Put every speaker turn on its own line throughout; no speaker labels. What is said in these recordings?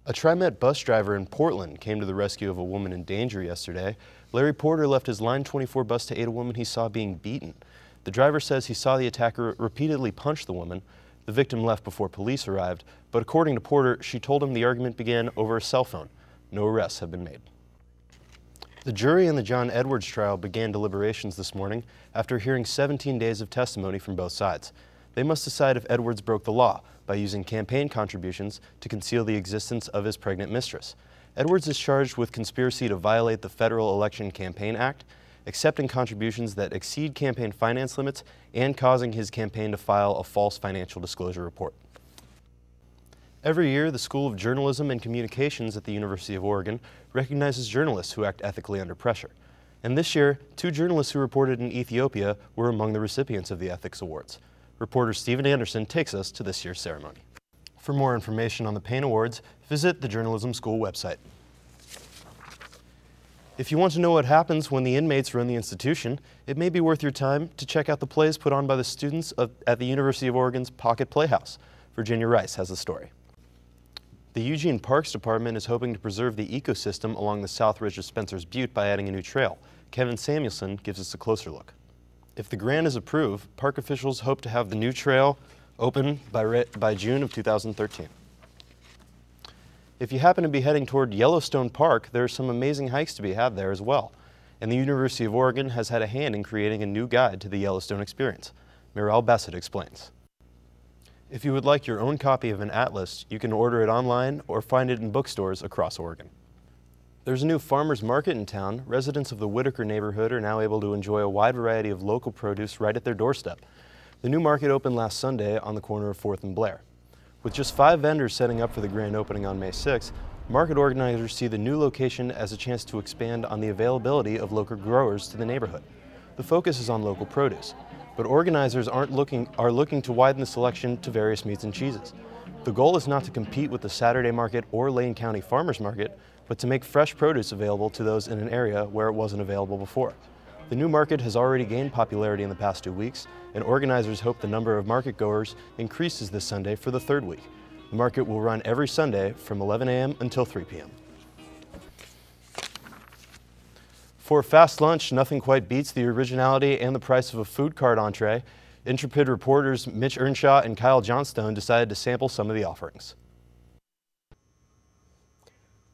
A TriMet bus driver in Portland came to the rescue of a woman in danger yesterday. Larry Porter left his Line 24 bus to aid a woman he saw being beaten. The driver says he saw the attacker repeatedly punch the woman. The victim left before police arrived, but according to Porter, she told him the argument began over a cell phone. No arrests have been made. The jury in the John Edwards trial began deliberations this morning after hearing 17 days of testimony from both sides. They must decide if Edwards broke the law by using campaign contributions to conceal the existence of his pregnant mistress. Edwards is charged with conspiracy to violate the Federal Election Campaign Act, accepting contributions that exceed campaign finance limits, and causing his campaign to file a false financial disclosure report. Every year, the School of Journalism and Communications at the University of Oregon recognizes journalists who act ethically under pressure. And this year, 2 journalists who reported in Ethiopia were among the recipients of the Ethics Awards. Reporter Stephen Anderson takes us to this year's ceremony. For more information on the Payne Awards, visit the Journalism School website. If you want to know what happens when the inmates run the institution, it may be worth your time to check out the plays put on by the students at the University of Oregon's Pocket Playhouse. Virginia Rice has the story. The Eugene Parks Department is hoping to preserve the ecosystem along the south ridge of Spencer's Butte by adding a new trail. Kevin Samuelson gives us a closer look. If the grant is approved, park officials hope to have the new trail open by June of 2013. If you happen to be heading toward Yellowstone Park, there are some amazing hikes to be had there as well. And the University of Oregon has had a hand in creating a new guide to the Yellowstone experience. Mirelle Bassett explains. If you would like your own copy of an atlas, you can order it online or find it in bookstores across Oregon. There's a new farmers market in town. Residents of the Whitaker neighborhood are now able to enjoy a wide variety of local produce right at their doorstep. The new market opened last Sunday on the corner of 4th and Blair. With just 5 vendors setting up for the grand opening on May 6th, market organizers see the new location as a chance to expand on the availability of local growers to the neighborhood. The focus is on local produce, but organizers are looking to widen the selection to various meats and cheeses. The goal is not to compete with the Saturday Market or Lane County Farmers Market, but to make fresh produce available to those in an area where it wasn't available before. The new market has already gained popularity in the past 2 weeks, and organizers hope the number of market goers increases this Sunday for the 3rd week. The market will run every Sunday from 11 a.m. until 3 p.m. For a fast lunch, nothing quite beats the originality and the price of a food cart entree. Intrepid reporters Mitch Earnshaw and Kyle Johnstone decided to sample some of the offerings.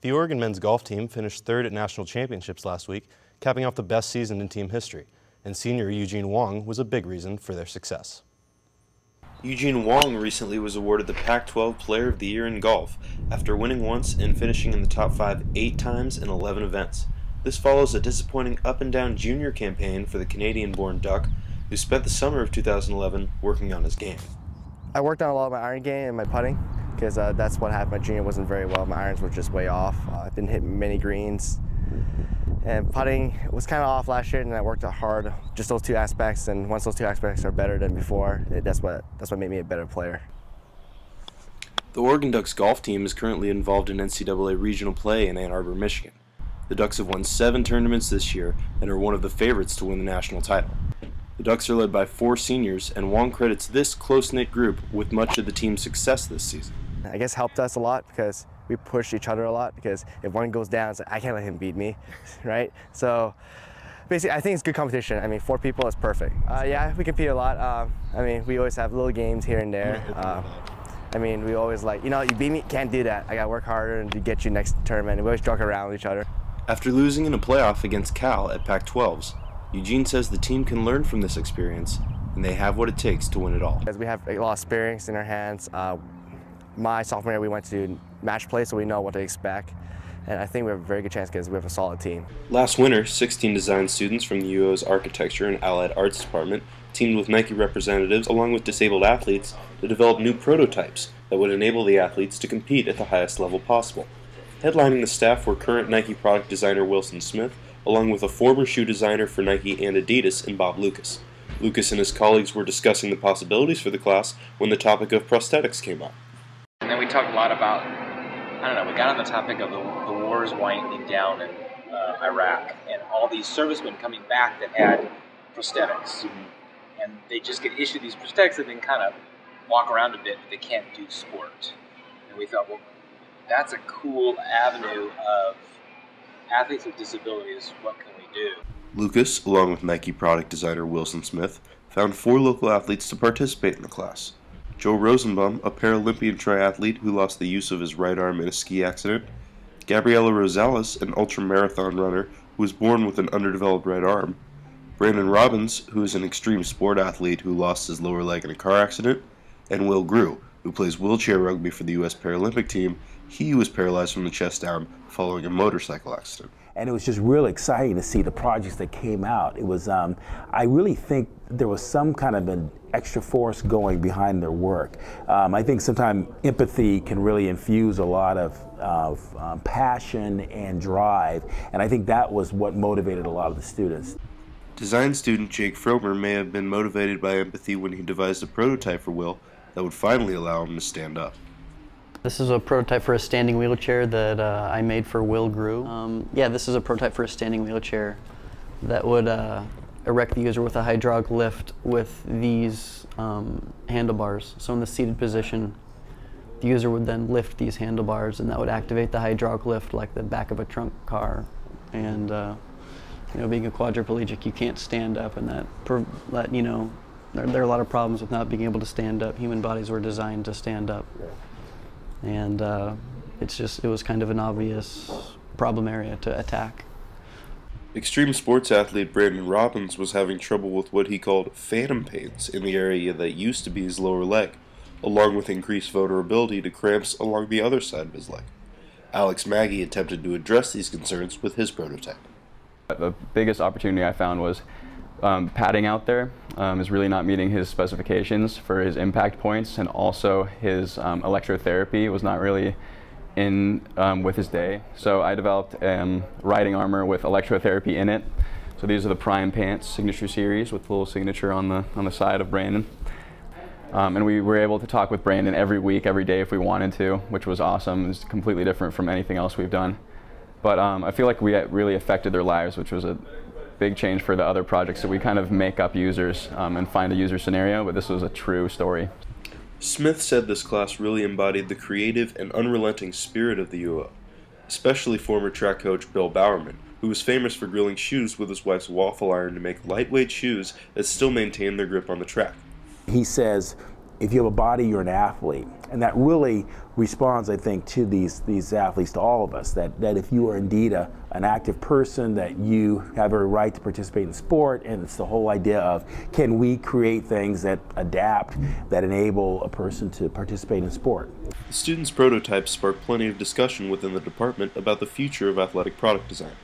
The Oregon men's golf team finished 3rd at national championships last week, capping off the best season in team history, and senior Eugene Wong was a big reason for their success. Eugene Wong recently was awarded the Pac-12 Player of the Year in golf after winning once and finishing in the top 5 8 times in 11 events. This follows a disappointing up-and-down junior campaign for the Canadian-born Duck, who spent the summer of 2011 working on his game.
I worked on a lot of my iron game and my putting, because that's what happened. My junior wasn't very well. My irons were just way off. I didn't hit many greens. And putting was kind of off last year, and I worked hard. Just those 2 aspects, and once those 2 aspects are better than before, that's what made me a better player.
The Oregon Ducks golf team is currently involved in NCAA regional play in Ann Arbor, Michigan. The Ducks have won 7 tournaments this year and are one of the favorites to win the national title. The Ducks are led by 4 seniors, and Wong credits this close-knit group with much of the team's success this season.
I guess helped us a lot because we pushed each other a lot, because if one goes down, it's like, I can't let him beat me, right? So basically, I think it's good competition. I mean, 4 people is perfect. Yeah, we compete a lot. I mean, we always have little games here and there. I mean, we always like, you beat me, can't do that. I gotta work harder and to get you next tournament. And we always joke around with each other.
After losing in a playoff against Cal at Pac-12s, Eugene says the team can learn from this experience, and they have what it takes to win it all.
As we have a lot of experience in our hands. My sophomore year, we went to match play, so we know what to expect. And I think we have a very good chance because we have a solid team.
Last winter, 16 design students from the UO's Architecture and Allied Arts Department teamed with Nike representatives along with disabled athletes to develop new prototypes that would enable the athletes to compete at the highest level possible. Headlining the staff were current Nike product designer Wilson Smith, along with a former shoe designer for Nike and Adidas in Bob Lucas. Lucas and his colleagues were discussing the possibilities for the class when the topic of prosthetics came up.
And then we talked a lot about, we got on the topic of the wars winding down in Iraq and all these servicemen coming back that had prosthetics. And they just get issued these prosthetics that then kind of walk around a bit, but they can't do sport. And we thought, well, that's a cool avenue of athletes with disabilities. What can we do?
Lucas, along with Nike product designer Wilson Smith, found 4 local athletes to participate in the class. Joe Rosenbaum, a Paralympian triathlete who lost the use of his right arm in a ski accident. Gabriela Rosales, an ultramarathon runner who was born with an underdeveloped right arm. Brandon Robbins, who is an extreme sport athlete who lost his lower leg in a car accident. And Will Grew, who plays wheelchair rugby for the U.S. Paralympic team. He was paralyzed from the chest down following a motorcycle accident.
And it was just really exciting to see the projects that came out. It was, I really think there was some kind of an extra force going behind their work. I think sometimes empathy can really infuse a lot of passion and drive, and I think that was what motivated a lot of the students.
Design student Jake Fromer may have been motivated by empathy when he devised a prototype for Will that would finally allow him to stand up.
This is a prototype for a standing wheelchair that I made for Will Grew. Yeah, this is a prototype for a standing wheelchair that would erect the user with a hydraulic lift with these handlebars. So in the seated position, the user would then lift these handlebars, and that would activate the hydraulic lift like the back of a trunk car. And you know, being a quadriplegic, you can't stand up, and that you know, there are a lot of problems with not being able to stand up. Human bodies were designed to stand up. And it was kind of an obvious problem area to attack.
Extreme sports athlete Brandon Robbins was having trouble with what he called phantom pains in the area that used to be his lower leg, along with increased vulnerability to cramps along the other side of his leg. Alex Maggie attempted to address these concerns with his prototype.
The biggest opportunity I found was padding out there is really not meeting his specifications for his impact points, and also his electrotherapy was not really in with his day. So I developed riding armor with electrotherapy in it. So these are the Prime Pants Signature Series with the little signature on the side of Brandon. And we were able to talk with Brandon every week, every day if we wanted to, which was awesome. It was completely different from anything else we've done. But I feel like we really affected their lives, which was a big change for the other projects. So we kind of make up users and find a user scenario, but this was a true story.
Smith said this class really embodied the creative and unrelenting spirit of the UO, especially former track coach Bill Bowerman, who was famous for grilling shoes with his wife's waffle iron to make lightweight shoes that still maintain their grip on the track.
He says, if you have a body, you're an athlete. And that really responds, I think, to these athletes, to all of us, that if you are indeed an active person, that you have a right to participate in sport. And it's the whole idea of, can we create things that adapt, that enable a person to participate in sport?
The students' prototypes sparked plenty of discussion within the department about the future of athletic product design.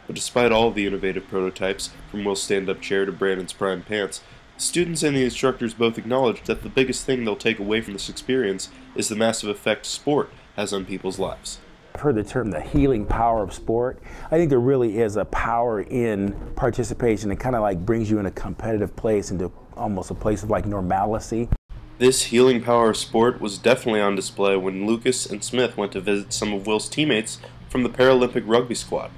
But despite all of the innovative prototypes, from Will's stand-up chair to Brandon's Prime Pants, students and the instructors both acknowledge that the biggest thing they'll take away from this experience is the massive effect sport has on people's lives.
I've heard the term the healing power of sport. I think there really is a power in participation that kind of like brings you in a competitive place, into almost a place of like normalcy.
This healing power of sport was definitely on display when Lucas and Smith went to visit some of Will's teammates from the Paralympic rugby squad.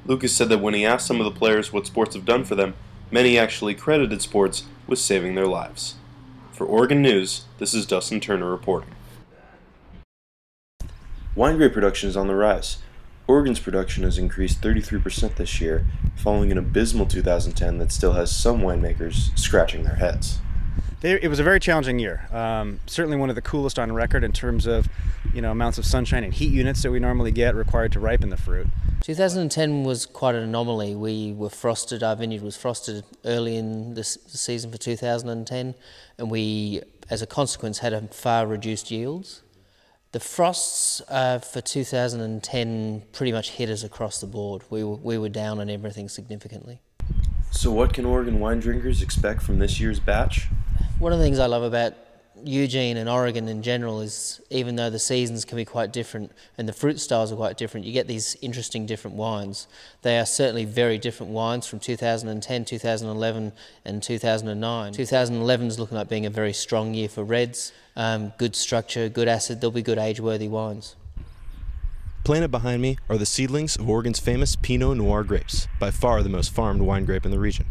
Lucas said that when he asked some of the players what sports have done for them, many actually credited sports with saving their lives. For Oregon News, this is Dustin Turner reporting. Wine grape production is on the rise. Oregon's production has increased 33% this year, following an abysmal 2010 that still has some winemakers scratching their heads.
It was a very challenging year. Certainly one of the coolest on record in terms of, amounts of sunshine and heat units that we normally get required to ripen the fruit.
2010 was quite an anomaly. We were frosted, our vineyard was frosted early in the season for 2010, and we, as a consequence, had a far reduced yields. The frosts for 2010 pretty much hit us across the board. We were down on everything significantly.
So what can Oregon wine drinkers expect from this year's batch?
One of the things I love about Eugene and Oregon in general is, even though the seasons can be quite different and the fruit styles are quite different, you get these interesting different wines. They are certainly very different wines from 2010, 2011 and 2009. 2011 is looking like being a very strong year for reds. Good structure, good acid, there'll be good age-worthy wines.
Planted behind me are the seedlings of Oregon's famous Pinot Noir grapes, by far the most farmed wine grape in the region.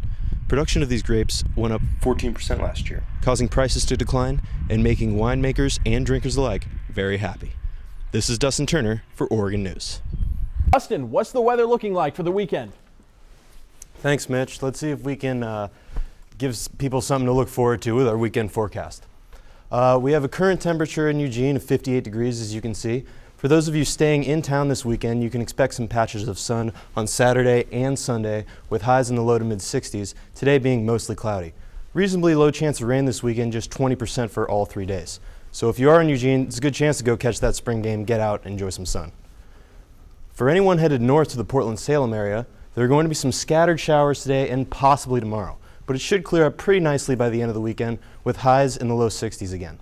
Production of these grapes went up 14% last year, causing prices to decline and making winemakers and drinkers alike very happy. This is Dustin Turner for Oregon News.
Dustin, what's the weather looking like for the weekend?
Thanks, Mitch. Let's see if we can give people something to look forward to with our weekend forecast. We have a current temperature in Eugene of 58 degrees, as you can see. For those of you staying in town this weekend, you can expect some patches of sun on Saturday and Sunday with highs in the low to mid 60s, today being mostly cloudy. Reasonably low chance of rain this weekend, just 20% for all 3 days. So if you are in Eugene, it's a good chance to go catch that spring game, get out, and enjoy some sun. For anyone headed north to the Portland-Salem area, there are going to be some scattered showers today and possibly tomorrow, but it should clear up pretty nicely by the end of the weekend with highs in the low 60s again.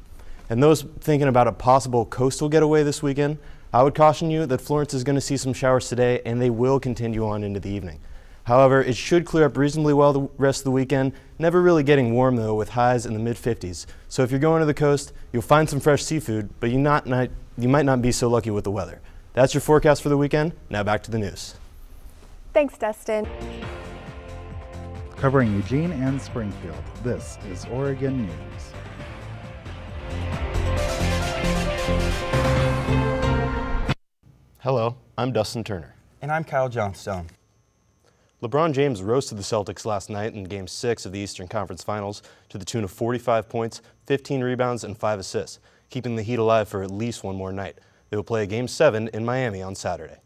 And those thinking about a possible coastal getaway this weekend, I would caution you that Florence is going to see some showers today and they will continue on into the evening. However, it should clear up reasonably well the rest of the weekend, never really getting warm though with highs in the mid-50s. So if you're going to the coast, you'll find some fresh seafood, but you might not be so lucky with the weather. That's your forecast for the weekend. Now back to the news.
Thanks, Dustin.
Covering Eugene and Springfield, this is Oregon News.
Hello, I'm Dustin Turner.
And I'm Kyle Johnstone.
LeBron James roasted the Celtics last night in Game 6 of the Eastern Conference Finals to the tune of 45 points, 15 rebounds, and 5 assists, keeping the Heat alive for at least one more night. They will play Game 7 in Miami on Saturday.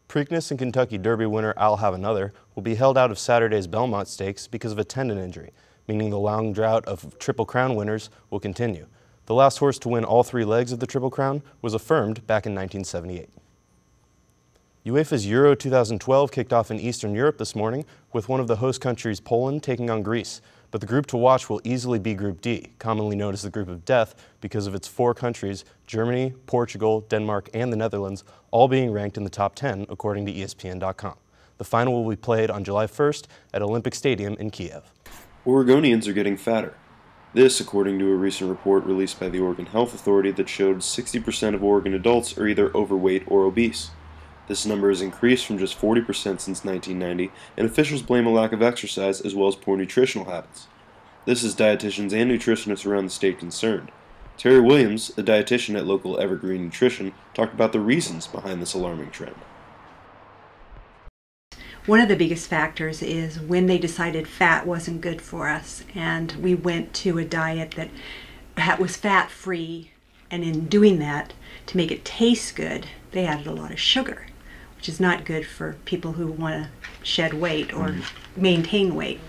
Preakness and Kentucky Derby winner I'll Have Another will be held out of Saturday's Belmont Stakes because of a tendon injury, meaning the long drought of Triple Crown winners will continue. The last horse to win all 3 legs of the Triple Crown was affirmed back in 1978. UEFA's Euro 2012 kicked off in Eastern Europe this morning with one of the host countries, Poland, taking on Greece. But the group to watch will easily be Group D, commonly known as the Group of Death, because of its 4 countries, Germany, Portugal, Denmark, and the Netherlands, all being ranked in the top 10, according to ESPN.com. The final will be played on July 1st at Olympic Stadium in Kiev.
Oregonians are getting fatter. This, according to a recent report released by the Oregon Health Authority that showed 60% of Oregon adults are either overweight or obese. This number has increased from just 40% since 1990, and officials blame a lack of exercise as well as poor nutritional habits. This is dietitians and nutritionists around the state concerned. Terry Williams, a dietitian at local Evergreen Nutrition, talked about the reasons behind this alarming trend.
One of the biggest factors is when they decided fat wasn't good for us, and we went to a diet that was fat-free, and in doing that, to make it taste good, they added a lot of sugar, which is not good for people who want to shed weight or maintain weight.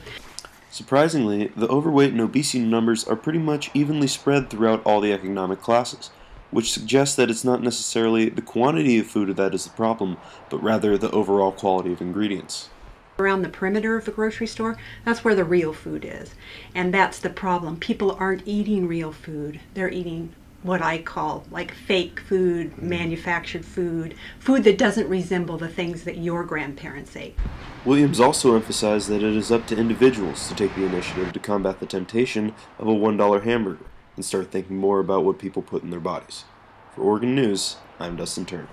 Surprisingly, the overweight and obesity numbers are pretty much evenly spread throughout all the economic classes, which suggests that it's not necessarily the quantity of food that is the problem, but rather the overall quality of ingredients.
Around the perimeter of the grocery store, that's where the real food is. And that's the problem. People aren't eating real food. They're eating what I call like fake food, manufactured food, food that doesn't resemble the things that your grandparents ate.
Williams also emphasized that it is up to individuals to take the initiative to combat the temptation of a $1 hamburger and start thinking more about what people put in their bodies. For Oregon News, I'm Dustin Turner.